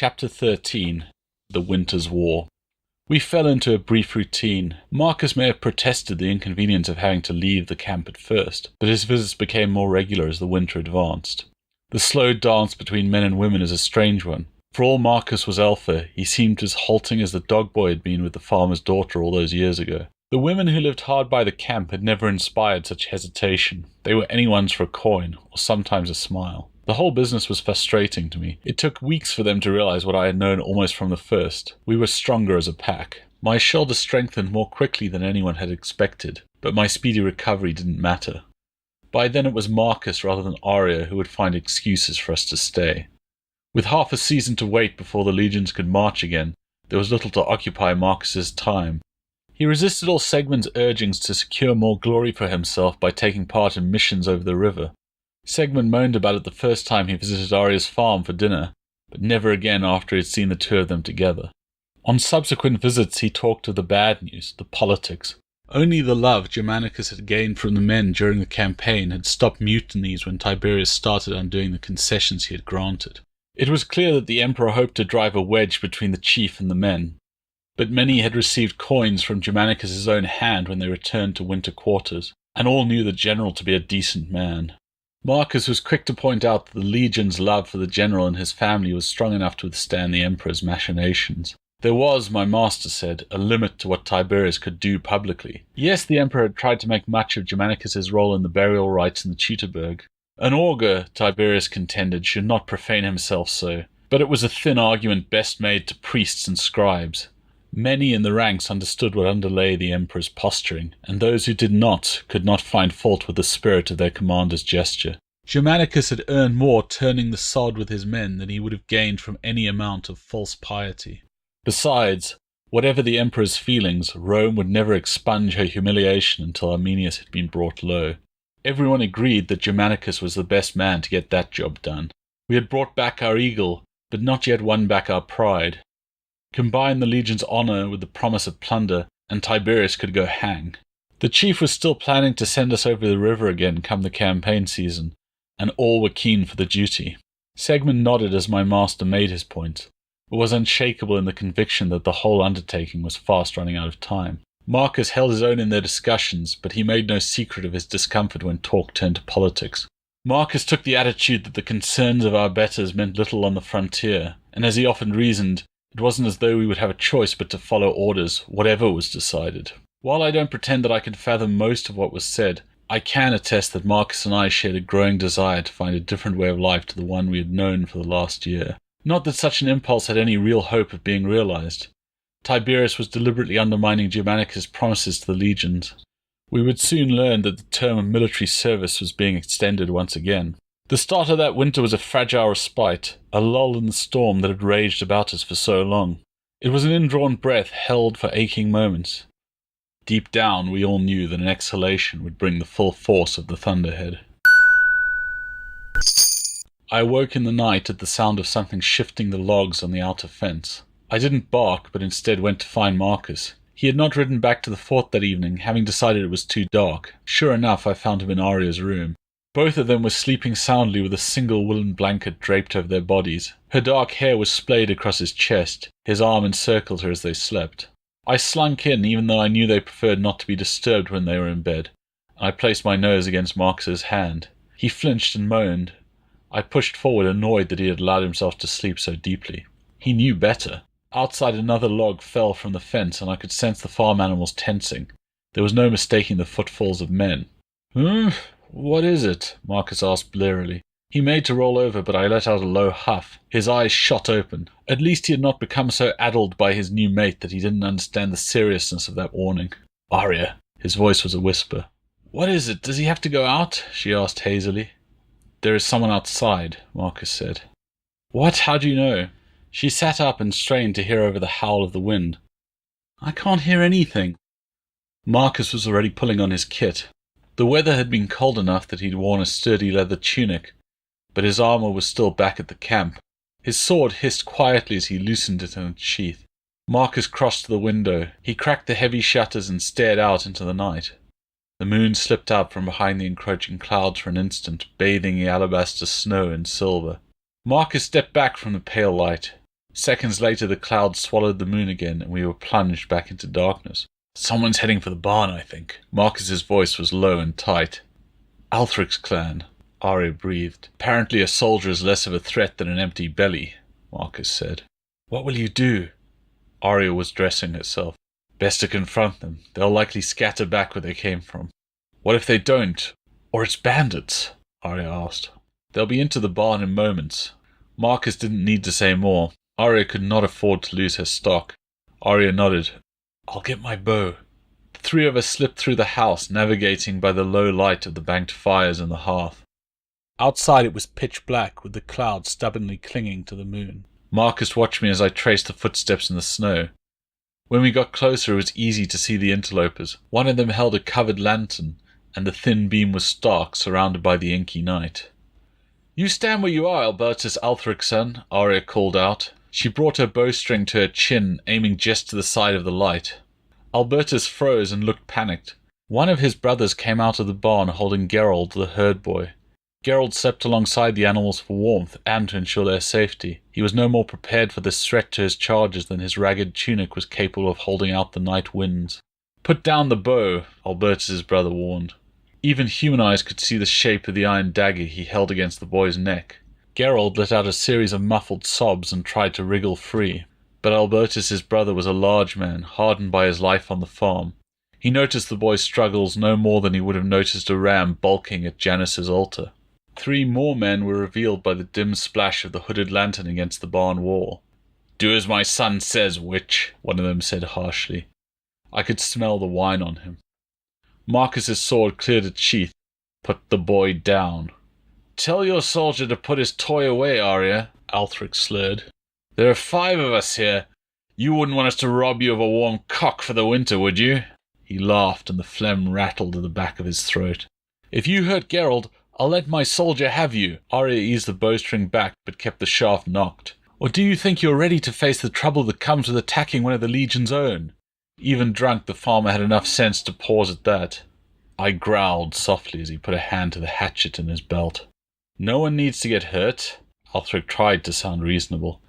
Chapter 13. The Winter's War. We fell into a brief routine. Marcus may have protested the inconvenience of having to leave the camp at first, but his visits became more regular as the winter advanced. The slow dance between men and women is a strange one. For all Marcus was alpha, he seemed as halting as the dog boy had been with the farmer's daughter all those years ago. The women who lived hard by the camp had never inspired such hesitation. They were anyone's for a coin, or sometimes a smile. The whole business was frustrating to me. It took weeks for them to realize what I had known almost from the first. We were stronger as a pack. My shoulder strengthened more quickly than anyone had expected, but my speedy recovery didn't matter. By then it was Marcus rather than Arya who would find excuses for us to stay. With half a season to wait before the legions could march again, there was little to occupy Marcus's time. He resisted all Segmund's urgings to secure more glory for himself by taking part in missions over the river. Segmund moaned about it the first time he visited Arya's farm for dinner, but never again after he had seen the two of them together. On subsequent visits he talked of the bad news, the politics. Only the love Germanicus had gained from the men during the campaign had stopped mutinies when Tiberius started undoing the concessions he had granted. It was clear that the emperor hoped to drive a wedge between the chief and the men, but many had received coins from Germanicus's own hand when they returned to winter quarters, and all knew the general to be a decent man. Marcus was quick to point out that the legion's love for the general and his family was strong enough to withstand the emperor's machinations. There was, my master said, a limit to what Tiberius could do publicly. Yes, the emperor had tried to make much of Germanicus's role in the burial rites in the Teutoburg. An augur, Tiberius contended, should not profane himself so, but it was a thin argument best made to priests and scribes. Many in the ranks understood what underlay the emperor's posturing, and those who did not could not find fault with the spirit of their commander's gesture. Germanicus had earned more turning the sod with his men than he would have gained from any amount of false piety. Besides, whatever the emperor's feelings, Rome would never expunge her humiliation until Arminius had been brought low. Everyone agreed that Germanicus was the best man to get that job done. We had brought back our eagle, but not yet won back our pride. Combine the legion's honour with the promise of plunder, and Tiberius could go hang. The chief was still planning to send us over the river again come the campaign season, and all were keen for the duty. Segmund nodded as my master made his point, but was unshakable in the conviction that the whole undertaking was fast running out of time. Marcus held his own in their discussions, but he made no secret of his discomfort when talk turned to politics. Marcus took the attitude that the concerns of our betters meant little on the frontier, and as he often reasoned, it wasn't as though we would have a choice but to follow orders, whatever was decided. While I don't pretend that I can fathom most of what was said, I can attest that Marcus and I shared a growing desire to find a different way of life to the one we had known for the last year. Not that such an impulse had any real hope of being realized. Tiberius was deliberately undermining Germanicus' promises to the legions. We would soon learn that the term of military service was being extended once again. The start of that winter was a fragile respite, a lull in the storm that had raged about us for so long. It was an indrawn breath held for aching moments. Deep down we all knew that an exhalation would bring the full force of the thunderhead. I awoke in the night at the sound of something shifting the logs on the outer fence. I didn't bark, but instead went to find Marcus. He had not ridden back to the fort that evening, having decided it was too dark. Sure enough, I found him in Arya's room. Both of them were sleeping soundly with a single woolen blanket draped over their bodies. Her dark hair was splayed across his chest. His arm encircled her as they slept. I slunk in, even though I knew they preferred not to be disturbed when they were in bed, and I placed my nose against Marcus's hand. He flinched and moaned. I pushed forward, annoyed that he had allowed himself to sleep so deeply. He knew better. Outside another log fell from the fence, and I could sense the farm animals tensing. There was no mistaking the footfalls of men. What is it? Marcus asked blearily. He made to roll over, but I let out a low huff. His eyes shot open. At least he had not become so addled by his new mate that he didn't understand the seriousness of that warning. Arya. His voice was a whisper. What is it? Does he have to go out? She asked hazily. There is someone outside, Marcus said. What? How do you know? She sat up and strained to hear over the howl of the wind. I can't hear anything. Marcus was already pulling on his kit. The weather had been cold enough that he'd worn a sturdy leather tunic, but his armour was still back at the camp. His sword hissed quietly as he loosened it in its sheath. Marcus crossed to the window. He cracked the heavy shutters and stared out into the night. The moon slipped out from behind the encroaching clouds for an instant, bathing the alabaster snow in silver. Marcus stepped back from the pale light. Seconds later the clouds swallowed the moon again and we were plunged back into darkness. Someone's heading for the barn, I think. Marcus's voice was low and tight. Althric's clan, Arya breathed. Apparently a soldier is less of a threat than an empty belly, Marcus said. What will you do? Arya was dressing herself. Best to confront them. They'll likely scatter back where they came from. What if they don't? Or it's bandits? Arya asked. They'll be into the barn in moments. Marcus didn't need to say more. Arya could not afford to lose her stock. Arya nodded. I'll get my bow. The three of us slipped through the house, navigating by the low light of the banked fires in the hearth. Outside it was pitch black, with the clouds stubbornly clinging to the moon. Marcus watched me as I traced the footsteps in the snow. When we got closer it was easy to see the interlopers. One of them held a covered lantern, and the thin beam was stark, surrounded by the inky night. You stand where you are, Albertus Althric's son, Arya called out. She brought her bowstring to her chin, aiming just to the side of the light. Albertus froze and looked panicked. One of his brothers came out of the barn holding Gerald, the herd boy. Gerald slept alongside the animals for warmth and to ensure their safety. He was no more prepared for this threat to his charges than his ragged tunic was capable of holding out the night winds. Put down the bow, Albertus's brother warned. Even human eyes could see the shape of the iron dagger he held against the boy's neck. Gerald let out a series of muffled sobs and tried to wriggle free. But Albertus's brother was a large man, hardened by his life on the farm. He noticed the boy's struggles no more than he would have noticed a ram balking at Janus's altar. 3 more men were revealed by the dim splash of the hooded lantern against the barn wall. Do as my son says, witch, one of them said harshly. I could smell the wine on him. Marcus's sword cleared its sheath. Put the boy down. Tell your soldier to put his toy away, Arya, Althric slurred. There are 5 of us here. You wouldn't want us to rob you of a warm cock for the winter, would you? He laughed, and the phlegm rattled at the back of his throat. If you hurt Gerald, I'll let my soldier have you. Arya eased the bowstring back, but kept the shaft knocked. Or do you think you're ready to face the trouble that comes with attacking one of the Legion's own? Even drunk, the farmer had enough sense to pause at that. I growled softly as he put a hand to the hatchet in his belt. No one needs to get hurt. Althric tried to sound reasonable.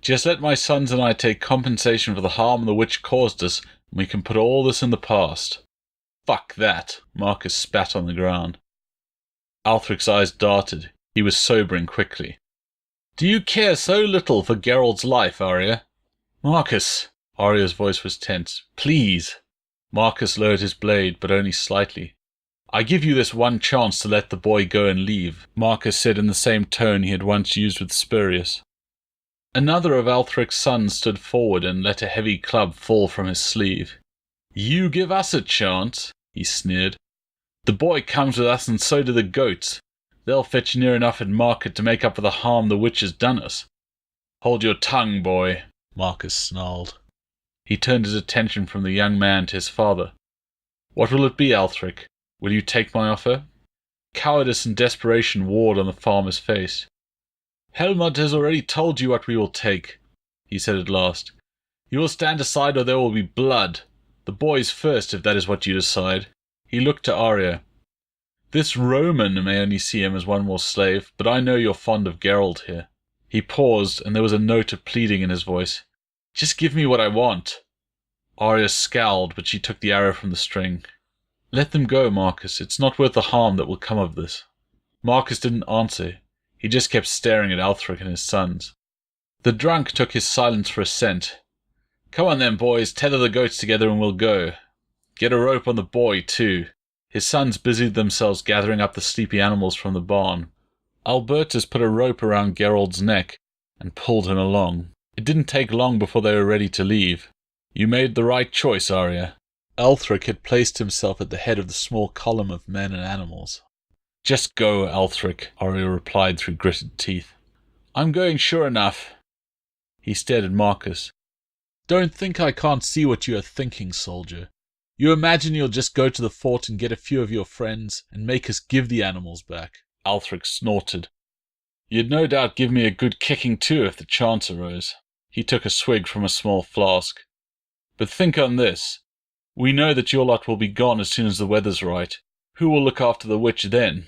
Just let my sons and I take compensation for the harm the witch caused us, and we can put all this in the past. Fuck that. Marcus spat on the ground. Althric's eyes darted. He was sobering quickly. Do you care so little for Gerald's life, Arya? Marcus. Arya's voice was tense. Please. Marcus lowered his blade, but only slightly. I give you this one chance to let the boy go and leave, Marcus said in the same tone he had once used with Spurius. Another of Althric's sons stood forward and let a heavy club fall from his sleeve. You give us a chance, he sneered. The boy comes with us and so do the goats. They'll fetch near enough at market to make up for the harm the witch has done us. Hold your tongue, boy, Marcus snarled. He turned his attention from the young man to his father. What will it be, Althric? Will you take my offer? Cowardice and desperation warred on the farmer's face. Helmut has already told you what we will take, he said at last. You will stand aside or there will be blood. The boys first, if that is what you decide. He looked to Arya. This Roman may only see him as one more slave, but I know you're fond of Gerald here. He paused, and there was a note of pleading in his voice. Just give me what I want. Arya scowled, but she took the arrow from the string. Let them go, Marcus. It's not worth the harm that will come of this. Marcus didn't answer. He just kept staring at Althric and his sons. The drunk took his silence for assent. Come on then, boys. Tether the goats together and we'll go. Get a rope on the boy, too. His sons busied themselves gathering up the sleepy animals from the barn. Albertus put a rope around Gerald's neck and pulled him along. It didn't take long before they were ready to leave. You made the right choice, Arya. Althric had placed himself at the head of the small column of men and animals. Just go, Althric, Arya replied through gritted teeth. I'm going sure enough. He stared at Marcus. Don't think I can't see what you are thinking, soldier. You imagine you'll just go to the fort and get a few of your friends and make us give the animals back. Althric snorted. You'd no doubt give me a good kicking too if the chance arose. He took a swig from a small flask. But think on this. We know that your lot will be gone as soon as the weather's right. Who will look after the witch then?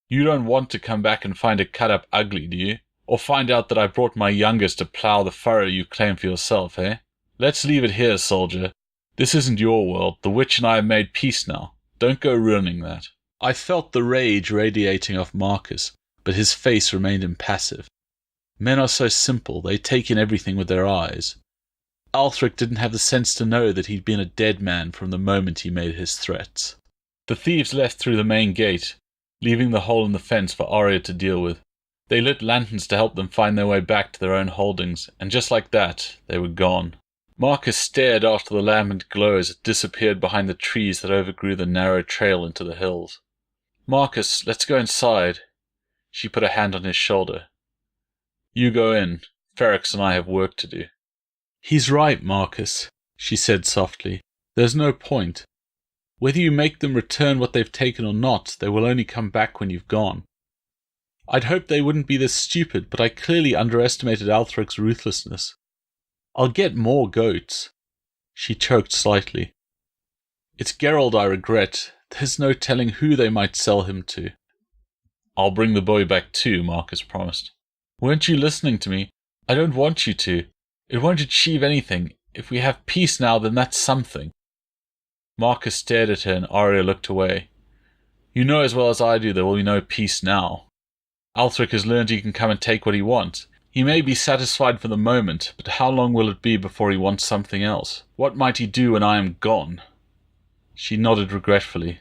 You don't want to come back and find her cut up ugly, do you? Or find out that I brought my youngest to plough the furrow you claim for yourself, eh? Let's leave it here, soldier. This isn't your world. The witch and I have made peace now. Don't go ruining that. I felt the rage radiating off Marcus, but his face remained impassive. Men are so simple, they take in everything with their eyes. Althric didn't have the sense to know that he'd been a dead man from the moment he made his threats. The thieves left through the main gate, leaving the hole in the fence for Arya to deal with. They lit lanterns to help them find their way back to their own holdings, and just like that, they were gone. Marcus stared after the lambent glow as it disappeared behind the trees that overgrew the narrow trail into the hills. Marcus, let's go inside. She put a hand on his shoulder. You go in. Ferox and I have work to do. He's right, Marcus, she said softly. There's no point. Whether you make them return what they've taken or not, they will only come back when you've gone. I'd hoped they wouldn't be this stupid, but I clearly underestimated Althric's ruthlessness. I'll get more goats. She choked slightly. It's Geralt I regret. There's no telling who they might sell him to. I'll bring the boy back too, Marcus promised. Weren't you listening to me? I don't want you to. It won't achieve anything. If we have peace now, then that's something. Marcus stared at her and Arya looked away. You know as well as I do there will be no peace now. Althric has learned he can come and take what he wants. He may be satisfied for the moment, but how long will it be before he wants something else? What might he do when I am gone? She nodded regretfully.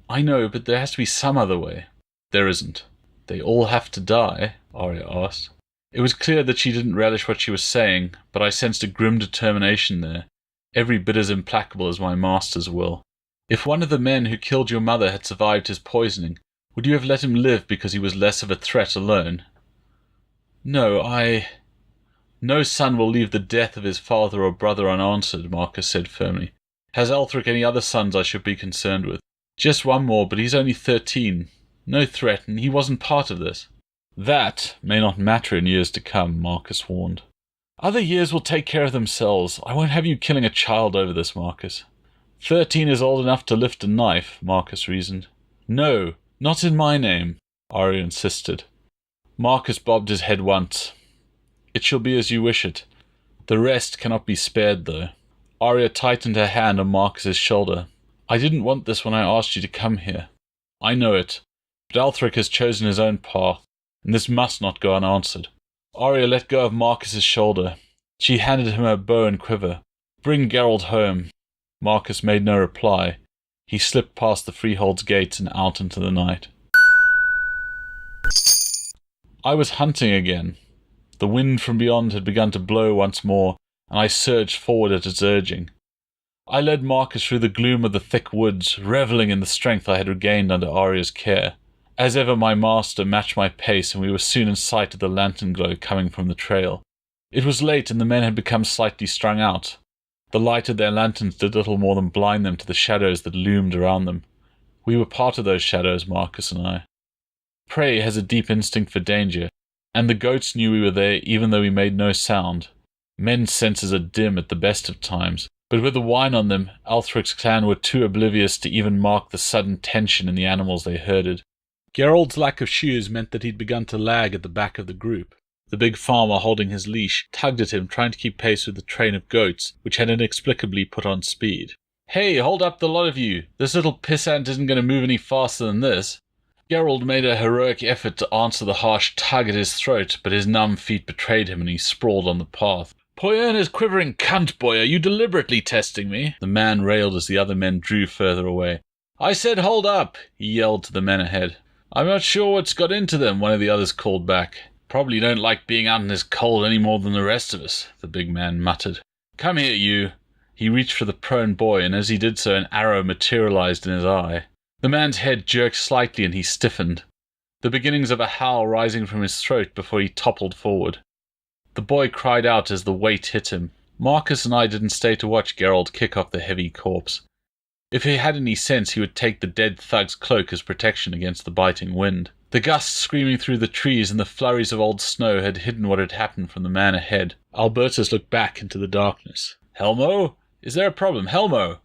I know, but there has to be some other way. There isn't. They all have to die? Arya asked. It was clear that she didn't relish what she was saying, but I sensed a grim determination there, every bit as implacable as my master's will. If one of the men who killed your mother had survived his poisoning, would you have let him live because he was less of a threat alone? No, No son will leave the death of his father or brother unanswered, Marcus said firmly. Has Althric any other sons I should be concerned with? Just one more, but he's only 13. No threat, and he wasn't part of this. That may not matter in years to come, Marcus warned. Other years will take care of themselves. I won't have you killing a child over this, Marcus. 13 is old enough to lift a knife, Marcus reasoned. No, not in my name, Arya insisted. Marcus bobbed his head once. It shall be as you wish it. The rest cannot be spared, though. Arya tightened her hand on Marcus's shoulder. I didn't want this when I asked you to come here. I know it, but Althric has chosen his own path, and this must not go unanswered. Arya let go of Marcus's shoulder. She handed him her bow and quiver. Bring Geralt home. Marcus made no reply. He slipped past the freehold's gates and out into the night. I was hunting again. The wind from beyond had begun to blow once more, and I surged forward at its urging. I led Marcus through the gloom of the thick woods, revelling in the strength I had regained under Arya's care. As ever, my master matched my pace, and we were soon in sight of the lantern glow coming from the trail. It was late, and the men had become slightly strung out. The light of their lanterns did little more than blind them to the shadows that loomed around them. We were part of those shadows, Marcus and I. Prey has a deep instinct for danger, and the goats knew we were there even though we made no sound. Men's senses are dim at the best of times, but with the wine on them, Althric's clan were too oblivious to even mark the sudden tension in the animals they herded. Geralt's lack of shoes meant that he'd begun to lag at the back of the group. The big farmer holding his leash tugged at him, trying to keep pace with the train of goats, which had inexplicably put on speed. Hey, hold up the lot of you! This little pissant isn't going to move any faster than this. Geralt made a heroic effort to answer the harsh tug at his throat, but his numb feet betrayed him and he sprawled on the path. Poyerna's quivering cunt, boy, are you deliberately testing me? The man railed as the other men drew further away. I said hold up, he yelled to the men ahead. I'm not sure what's got into them, one of the others called back. Probably don't like being out in this cold any more than the rest of us, the big man muttered. Come here, you. He reached for the prone boy, and as he did so an arrow materialized in his eye. The man's head jerked slightly and he stiffened, the beginnings of a howl rising from his throat before he toppled forward. The boy cried out as the weight hit him. Marcus and I didn't stay to watch Geralt kick off the heavy corpse. If he had any sense, he would take the dead thug's cloak as protection against the biting wind. The gusts screaming through the trees and the flurries of old snow had hidden what had happened from the man ahead. Albertus looked back into the darkness. Helmo? Is there a problem? Helmo?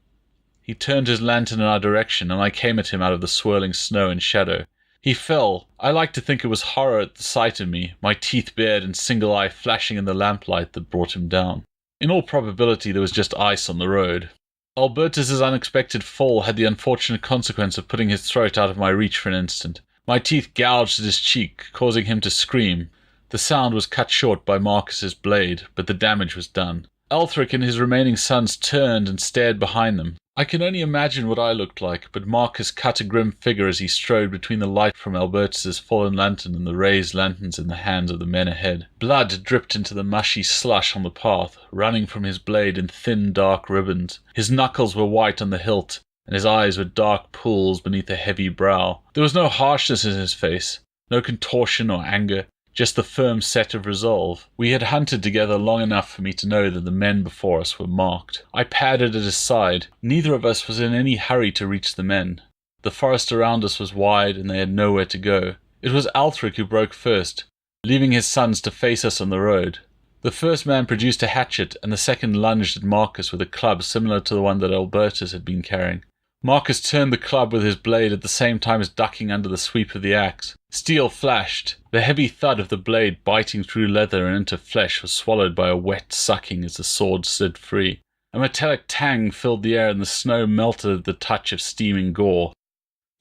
He turned his lantern in our direction, and I came at him out of the swirling snow and shadow. He fell. I like to think it was horror at the sight of me, my teeth bared and single eye flashing in the lamplight, that brought him down. In all probability there was just ice on the road. Albertus's unexpected fall had the unfortunate consequence of putting his throat out of my reach for an instant. My teeth gouged at his cheek, causing him to scream. The sound was cut short by Marcus's blade, but the damage was done. Althric and his remaining sons turned and stared behind them. I can only imagine what I looked like, but Marcus cut a grim figure as he strode between the light from Albertus's fallen lantern and the raised lanterns in the hands of the men ahead. Blood dripped into the mushy slush on the path, running from his blade in thin, dark ribbons. His knuckles were white on the hilt, and his eyes were dark pools beneath a heavy brow. There was no harshness in his face, no contortion or anger, just the firm set of resolve. We had hunted together long enough for me to know that the men before us were marked. I padded at his side. Neither of us was in any hurry to reach the men. The forest around us was wide, and they had nowhere to go. It was Althric who broke first, leaving his sons to face us on the road. The first man produced a hatchet, and the second lunged at Marcus with a club similar to the one that Albertus had been carrying. Marcus turned the club with his blade at the same time as ducking under the sweep of the axe. Steel flashed. The heavy thud of the blade biting through leather and into flesh was swallowed by a wet sucking as the sword slid free. A metallic tang filled the air and the snow melted at the touch of steaming gore.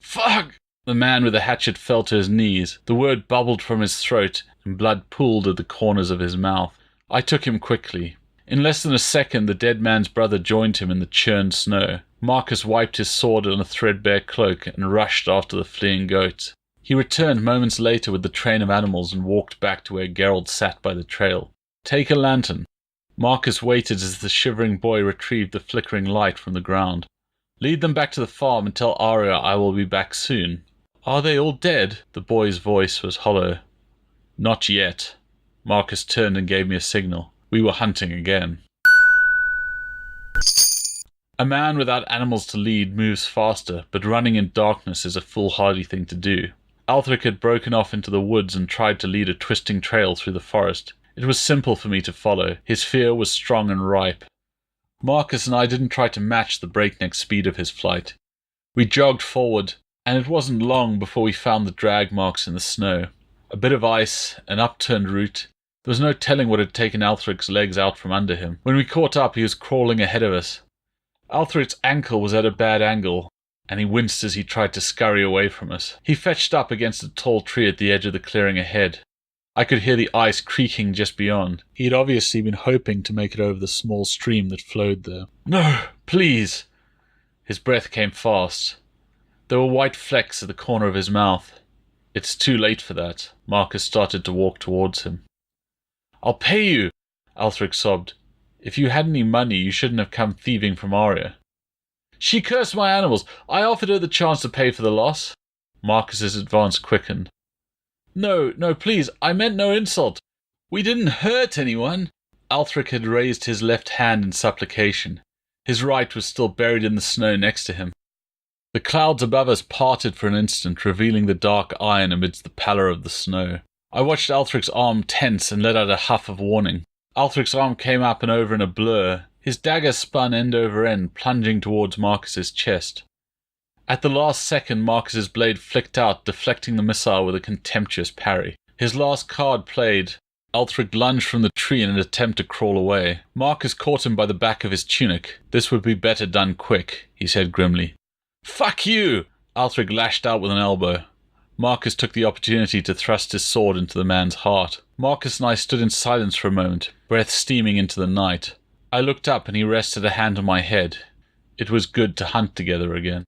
"Fuck!" The man with the hatchet fell to his knees. The word bubbled from his throat and blood pooled at the corners of his mouth. I took him quickly. In less than a second the dead man's brother joined him in the churned snow. Marcus wiped his sword on a threadbare cloak and rushed after the fleeing goats. He returned moments later with the train of animals and walked back to where Geralt sat by the trail. "Take a lantern." Marcus waited as the shivering boy retrieved the flickering light from the ground. "Lead them back to the farm and tell Arya I will be back soon." "Are they all dead?" The boy's voice was hollow. "Not yet." Marcus turned and gave me a signal. We were hunting again. A man without animals to lead moves faster, but running in darkness is a foolhardy thing to do. Althric had broken off into the woods and tried to lead a twisting trail through the forest. It was simple for me to follow. His fear was strong and ripe. Marcus and I didn't try to match the breakneck speed of his flight. We jogged forward, and it wasn't long before we found the drag marks in the snow. A bit of ice, an upturned root. There was no telling what had taken Althric's legs out from under him. When we caught up, he was crawling ahead of us. Althric's ankle was at a bad angle, and he winced as he tried to scurry away from us. He fetched up against a tall tree at the edge of the clearing ahead. I could hear the ice creaking just beyond. He had obviously been hoping to make it over the small stream that flowed there. "No, please!" His breath came fast. There were white flecks at the corner of his mouth. "It's too late for that." Marcus started to walk towards him. "I'll pay you," Althric sobbed. "If you had any money, you shouldn't have come thieving from Arya." "She cursed my animals. I offered her the chance to pay for the loss." Marcus's advance quickened. No, please, I meant no insult. We didn't hurt anyone." Althric had raised his left hand in supplication. His right was still buried in the snow next to him. The clouds above us parted for an instant, revealing the dark iron amidst the pallor of the snow. I watched Althric's arm tense and let out a huff of warning. Althric's arm came up and over in a blur. His dagger spun end over end, plunging towards Marcus's chest. At the last second, Marcus's blade flicked out, deflecting the missile with a contemptuous parry. His last card played, Althric lunged from the tree in an attempt to crawl away. Marcus caught him by the back of his tunic. "This would be better done quick," he said grimly. "Fuck you!" Althric lashed out with an elbow. Marcus took the opportunity to thrust his sword into the man's heart. Marcus and I stood in silence for a moment, breath steaming into the night. I looked up and he rested a hand on my head. It was good to hunt together again.